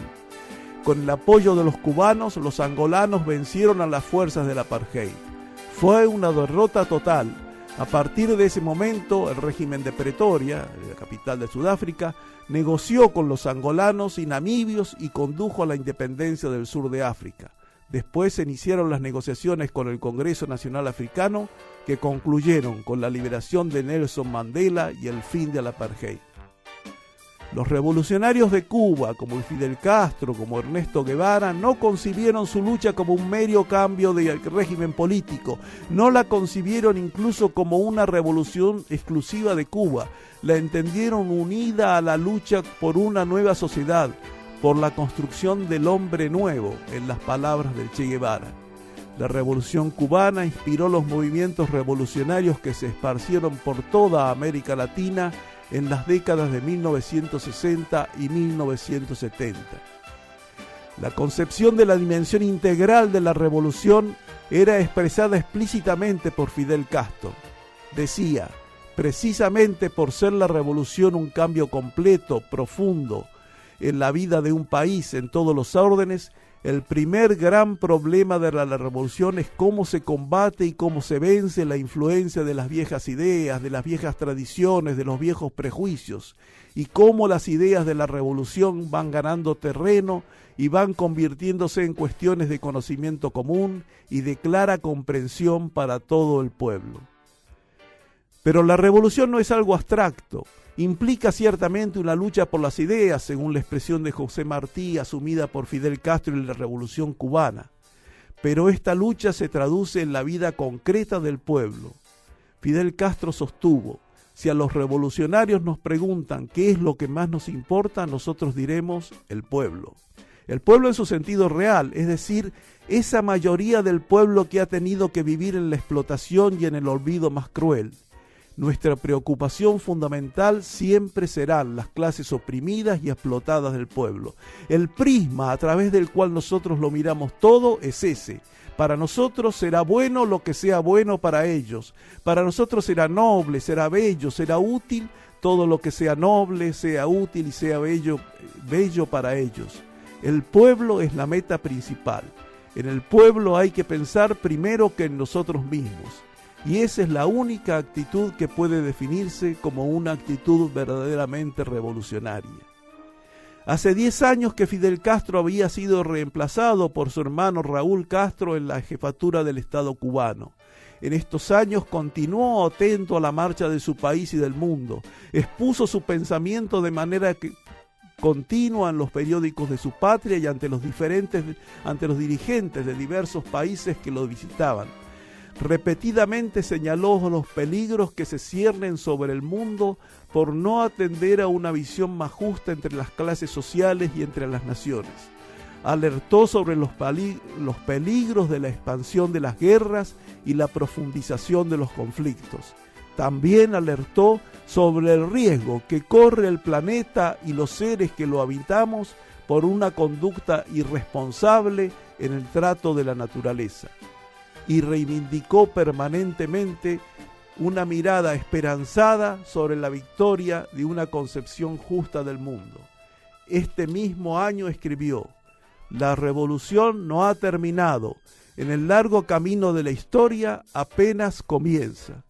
Con el apoyo de los cubanos, los angolanos vencieron a las fuerzas del apartheid. Fue una derrota total. A partir de ese momento, el régimen de Pretoria, la capital de Sudáfrica, negoció con los angolanos y namibios y condujo a la independencia del sur de África. Después se iniciaron las negociaciones con el Congreso Nacional Africano, que concluyeron con la liberación de Nelson Mandela y el fin del apartheid. Los revolucionarios de Cuba, como Fidel Castro, como Ernesto Guevara, no concibieron su lucha como un mero cambio de régimen político, no la concibieron incluso como una revolución exclusiva de Cuba, la entendieron unida a la lucha por una nueva sociedad, por la construcción del hombre nuevo, en las palabras del Che Guevara. La revolución cubana inspiró los movimientos revolucionarios que se esparcieron por toda América Latina en las décadas de 1960 y 1970. La concepción de la dimensión integral de la revolución era expresada explícitamente por Fidel Castro. Decía, precisamente por ser la revolución un cambio completo, profundo, en la vida de un país en todos los órdenes, el primer gran problema de la revolución es cómo se combate y cómo se vence la influencia de las viejas ideas, de las viejas tradiciones, de los viejos prejuicios, y cómo las ideas de la revolución van ganando terreno y van convirtiéndose en cuestiones de conocimiento común y de clara comprensión para todo el pueblo. Pero la revolución no es algo abstracto. Implica ciertamente una lucha por las ideas, según la expresión de José Martí, asumida por Fidel Castro en la Revolución Cubana. Pero esta lucha se traduce en la vida concreta del pueblo. Fidel Castro sostuvo, si a los revolucionarios nos preguntan qué es lo que más nos importa, nosotros diremos el pueblo. El pueblo en su sentido real, es decir, esa mayoría del pueblo que ha tenido que vivir en la explotación y en el olvido más cruel. Nuestra preocupación fundamental siempre serán las clases oprimidas y explotadas del pueblo. El prisma a través del cual nosotros lo miramos todo es ese. Para nosotros será bueno lo que sea bueno para ellos. Para nosotros será noble, será bello, será útil todo lo que sea noble, sea útil y sea bello para ellos. El pueblo es la meta principal. En el pueblo hay que pensar primero que en nosotros mismos. Y esa es la única actitud que puede definirse como una actitud verdaderamente revolucionaria. Hace 10 años que Fidel Castro había sido reemplazado por su hermano Raúl Castro en la jefatura del Estado cubano. En estos años continuó atento a la marcha de su país y del mundo. Expuso su pensamiento de manera continua en los periódicos de su patria y ante los dirigentes de diversos países que lo visitaban. Repetidamente señaló los peligros que se ciernen sobre el mundo por no atender a una visión más justa entre las clases sociales y entre las naciones. Alertó sobre los peligros de la expansión de las guerras y la profundización de los conflictos. También alertó sobre el riesgo que corre el planeta y los seres que lo habitamos por una conducta irresponsable en el trato de la naturaleza. Y reivindicó permanentemente una mirada esperanzada sobre la victoria de una concepción justa del mundo. Este mismo año escribió: la revolución no ha terminado, en el largo camino de la historia apenas comienza.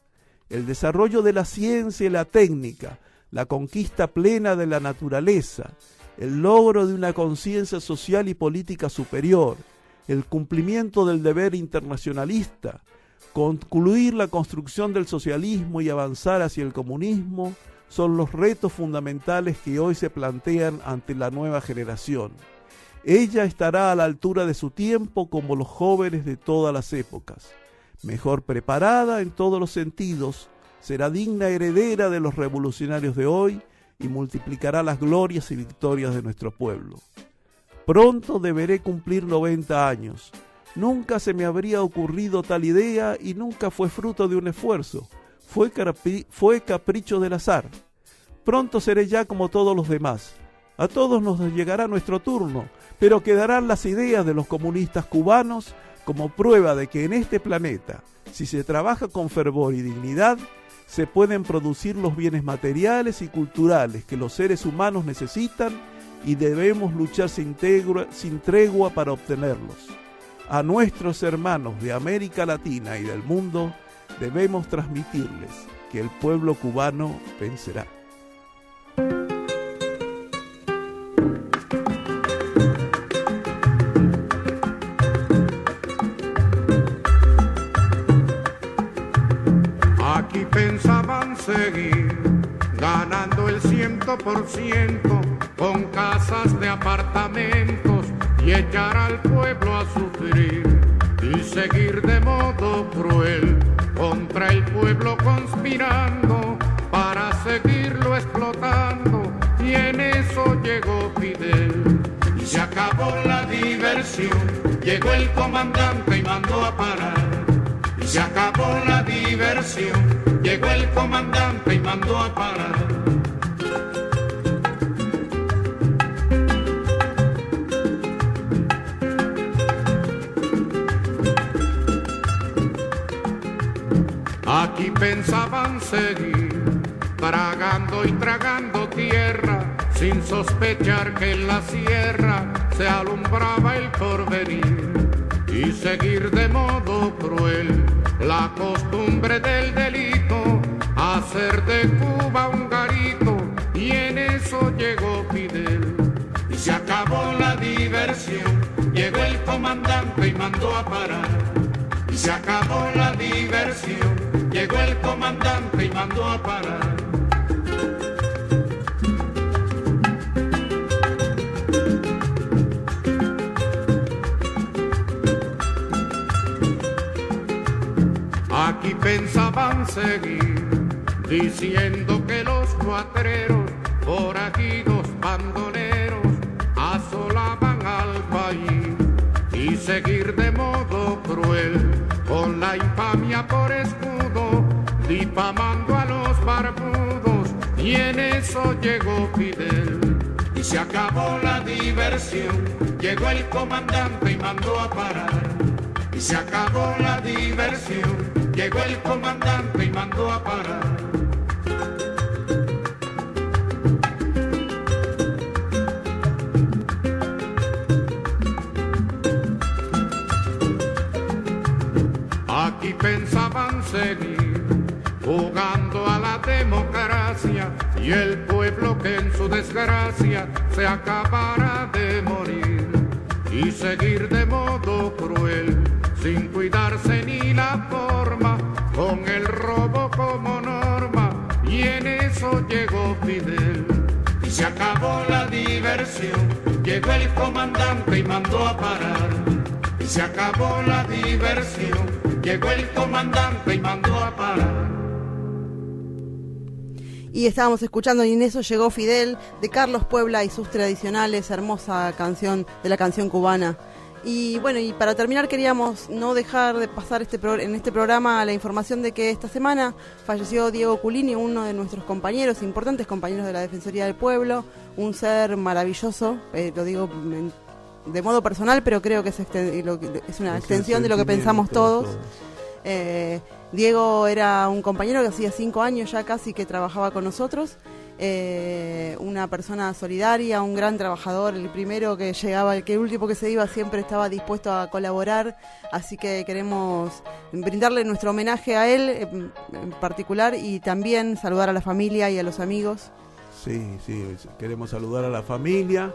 El desarrollo de la ciencia y la técnica, la conquista plena de la naturaleza, el logro de una conciencia social y política superior, el cumplimiento del deber internacionalista, concluir la construcción del socialismo y avanzar hacia el comunismo son los retos fundamentales que hoy se plantean ante la nueva generación. Ella estará a la altura de su tiempo como los jóvenes de todas las épocas. Mejor preparada en todos los sentidos, será digna heredera de los revolucionarios de hoy y multiplicará las glorias y victorias de nuestro pueblo. Pronto deberé cumplir 90 años. Nunca se me habría ocurrido tal idea y nunca fue fruto de un esfuerzo. Fue capricho del azar. Pronto seré ya como todos los demás. A todos nos llegará nuestro turno, pero quedarán las ideas de los comunistas cubanos como prueba de que en este planeta, si se trabaja con fervor y dignidad, se pueden producir los bienes materiales y culturales que los seres humanos necesitan y debemos luchar sin tregua para obtenerlos. A nuestros hermanos de América Latina y del mundo debemos transmitirles que el pueblo cubano vencerá.
Aquí pensaban seguir ganando el 100% con casas de apartamentos y echar al pueblo a sufrir y seguir de modo cruel contra el pueblo conspirando para seguirlo explotando, y en eso llegó Fidel y se acabó la diversión. Llegó el comandante y mandó a parar y se acabó la diversión. Llegó el comandante y mandó a parar. Aquí pensaban seguir tragando y tragando tierra, sin sospechar que en la sierra se alumbraba el porvenir, y seguir de modo cruel la costumbre del delito, hacer de Cuba un garito, y en eso llegó Fidel y se acabó la diversión. Llegó el comandante y mandó a parar y se acabó la diversión. Llegó el comandante y mandó a parar. Aquí pensaban seguir diciendo que los cuatreros, forajidos, bandoleros, asolaban al país, y seguir de modo cruel con la infamia por escudo, difamando a los barbudos, y en eso llegó Fidel y se acabó la diversión. Llegó el comandante y mandó a parar y se acabó la diversión. Llegó el comandante y mandó a parar. Aquí pensaban seguir jugando a la democracia, y el pueblo que en su desgracia se acabara de morir, y seguir de modo cruel sin cuidarse ni la forma, con el robo como norma, y en eso llegó Fidel y se acabó la diversión. Llegó el comandante y mandó a parar y se acabó la diversión. Llegó el comandante y mandó a parar.
Y estábamos escuchando Y en eso llegó Fidel, de Carlos Puebla y sus tradicionales, hermosa canción de la canción cubana. Y bueno, y para terminar queríamos no dejar de pasar en este programa la información de que esta semana falleció Diego Culini, uno de nuestros compañeros, importantes compañeros de la Defensoría del Pueblo, un ser maravilloso, lo digo de modo personal, pero creo que es una extensión de lo que pensamos todos. Diego era un compañero que hacía 5 años ya casi que trabajaba con nosotros, una persona solidaria, un gran trabajador, el primero que llegaba, el último que se iba siempre estaba dispuesto a colaborar, así que queremos brindarle nuestro homenaje a él en particular y también saludar a la familia y a los amigos.
Sí, queremos saludar a la familia,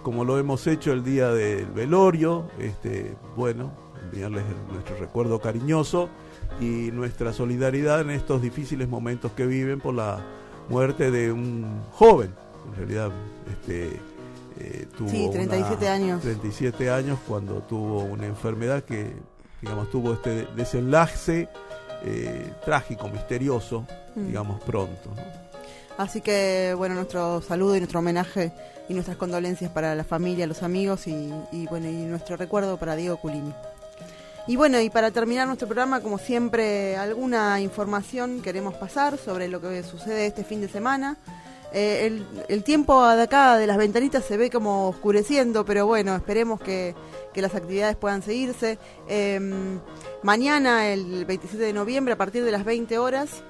como lo hemos hecho el día del velorio, enviarles nuestro recuerdo cariñoso y nuestra solidaridad en estos difíciles momentos que viven por la muerte de un joven. En realidad tuvo 37 años cuando tuvo una enfermedad que, digamos, tuvo este desenlace trágico, misterioso, digamos, pronto, ¿no?
Así que, bueno, nuestro saludo y nuestro homenaje y nuestras condolencias para la familia, los amigos y nuestro recuerdo para Diego Culini. Y bueno, y para terminar nuestro programa, como siempre, alguna información queremos pasar sobre lo que sucede este fin de semana. El tiempo de acá, de las ventanitas, se ve como oscureciendo, pero bueno, esperemos que las actividades puedan seguirse. Mañana, el 27 de noviembre, a partir de las 20 horas,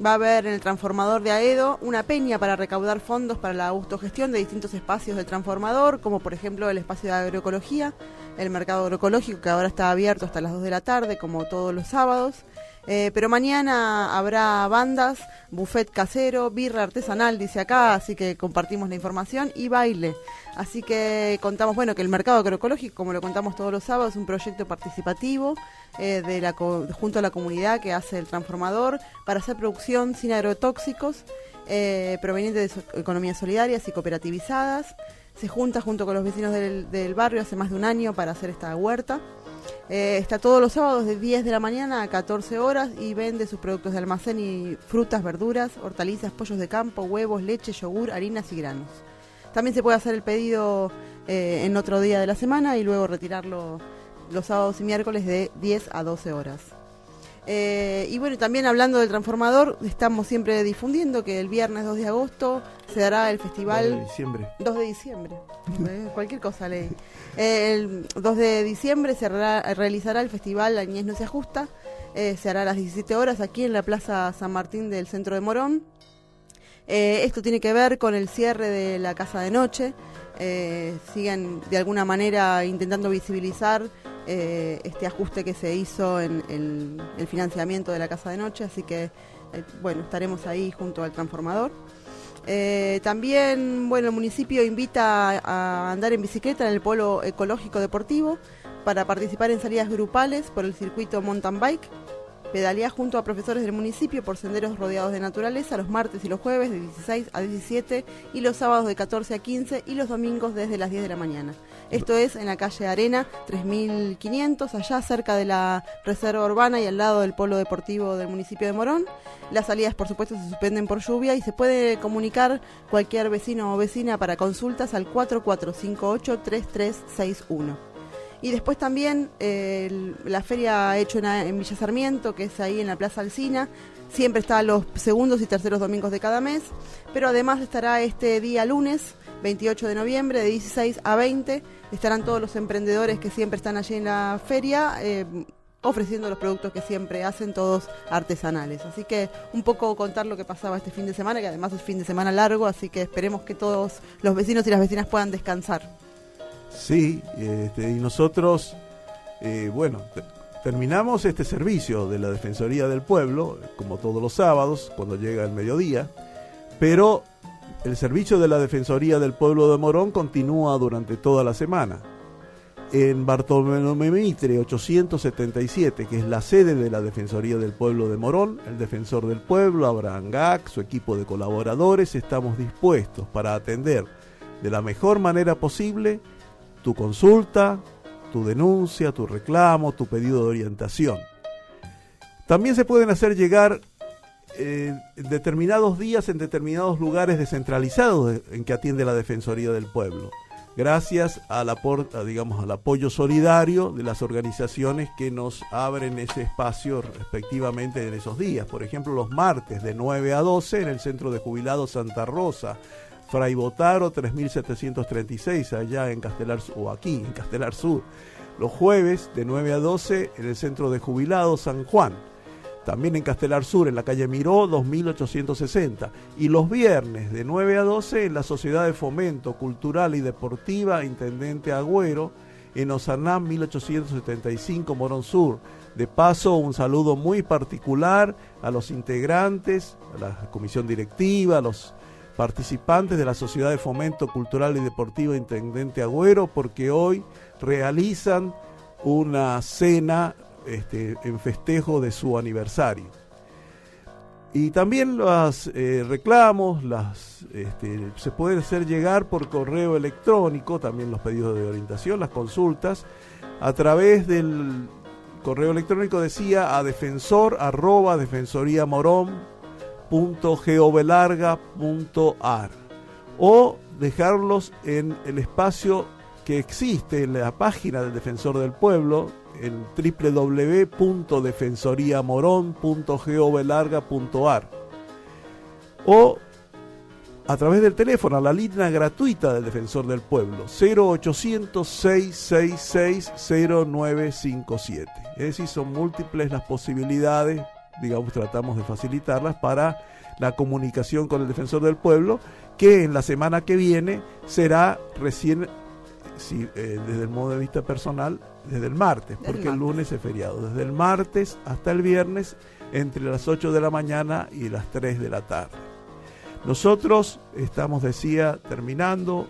va a haber en el transformador de Aedo una peña para recaudar fondos para la autogestión de distintos espacios del transformador, como por ejemplo el espacio de agroecología, el mercado agroecológico, que ahora está abierto hasta las 2 de la tarde, como todos los sábados. Pero mañana habrá bandas, buffet casero, birra artesanal, dice acá, así que compartimos la información, y baile. Así que contamos, que el mercado agroecológico, como lo contamos todos los sábados, es un proyecto participativo junto a la comunidad que hace el transformador para hacer producción sin agrotóxicos, provenientes de economías solidarias y cooperativizadas. Se junta junto con los vecinos del barrio hace más de un año para hacer esta huerta. Está todos los sábados de 10 de la mañana a 14 horas y vende sus productos de almacén y frutas, verduras, hortalizas, pollos de campo, huevos, leche, yogur, harinas y granos. También se puede hacer el pedido en otro día de la semana y luego retirarlo los sábados y miércoles de 10 a 12 horas. Y bueno, también hablando del transformador, estamos siempre difundiendo que el viernes 2 de agosto se dará el festival... 2 de diciembre. Cualquier cosa leí. El 2 de diciembre se realizará el festival La Niñez No Se Ajusta. Se hará a las 17 horas aquí en la Plaza San Martín del centro de Morón. Esto tiene que ver con el cierre de la casa de noche. Siguen de alguna manera intentando visibilizar este ajuste que se hizo en el financiamiento de la casa de noche, así que estaremos ahí junto al transformador. También el municipio invita a andar en bicicleta en el polo ecológico deportivo para participar en salidas grupales por el circuito mountain bike. Pedalea junto a profesores del municipio por senderos rodeados de naturaleza los martes y los jueves de 16 a 17 y los sábados de 14 a 15 y los domingos desde las 10 de la mañana. Esto es en la calle Arena 3500, allá cerca de la reserva urbana y al lado del polo deportivo del municipio de Morón. Las salidas, por supuesto, se suspenden por lluvia y se puede comunicar cualquier vecino o vecina para consultas al 4458-3361. Y después también la feria hecho en Villa Sarmiento, que es ahí en la Plaza Alsina, siempre está los segundos y terceros domingos de cada mes, pero además estará este día lunes, 28 de noviembre, de 16 a 20, estarán todos los emprendedores que siempre están allí en la feria, ofreciendo los productos que siempre hacen, todos artesanales. Así que un poco contar lo que pasaba este fin de semana, que además es fin de semana largo, así que esperemos que todos los vecinos y las vecinas puedan descansar.
Sí, y nosotros, terminamos este servicio de la Defensoría del Pueblo, como todos los sábados, cuando llega el mediodía, pero el servicio de la Defensoría del Pueblo de Morón continúa durante toda la semana. En Bartolomé Mitre 877, que es la sede de la Defensoría del Pueblo de Morón, el defensor del pueblo, Abraham Gac, su equipo de colaboradores, estamos dispuestos para atender de la mejor manera posible tu consulta, tu denuncia, tu reclamo, tu pedido de orientación. También se pueden hacer llegar en determinados días, en determinados lugares descentralizados en que atiende la Defensoría del Pueblo, gracias al apoyo solidario de las organizaciones que nos abren ese espacio respectivamente en esos días. Por ejemplo, los martes de 9 a 12 en el Centro de Jubilados Santa Rosa, Fray Botaro 3736, allá en Castelar, o aquí en Castelar Sur. los jueves de 9 a 12 en el Centro de Jubilados San Juan. También en Castelar Sur, en la calle Miró, 2860. Y los viernes de 9 a 12 en la Sociedad de Fomento Cultural y Deportiva Intendente Agüero, en Osanam 1875, Morón Sur. De paso, un saludo muy particular a los integrantes, a la comisión directiva, a los participantes de la Sociedad de Fomento Cultural y Deportiva Intendente Agüero, porque hoy realizan una cena en festejo de su aniversario. Y también los reclamos se pueden hacer llegar por correo electrónico, también los pedidos de orientación, las consultas, a través del correo electrónico, decía, a defensor@defensoriamoron.gov.ar, o dejarlos en el espacio que existe en la página del Defensor del Pueblo, en www.defensoriamoron.gov.ar, o a través del teléfono, a la línea gratuita del Defensor del Pueblo, 0800-666-0957. Es decir, son múltiples las posibilidades, digamos, tratamos de facilitarlas para la comunicación con el Defensor del Pueblo, que en la semana que viene será recién, desde el modo de vista personal, desde el martes, porque el lunes es feriado, desde el martes hasta el viernes, entre las 8 de la mañana y las 3 de la tarde. Nosotros estamos, decía, terminando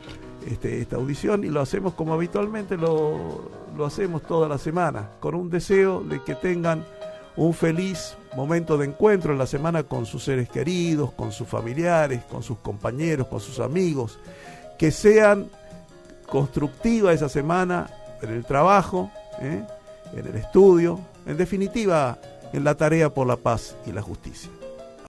esta audición, y lo hacemos como habitualmente lo hacemos toda la semana, con un deseo de que tengan un feliz momento de encuentro en la semana con sus seres queridos, con sus familiares, con sus compañeros, con sus amigos, que sean constructiva esa semana en el trabajo, en el estudio, en definitiva, en la tarea por la paz y la justicia.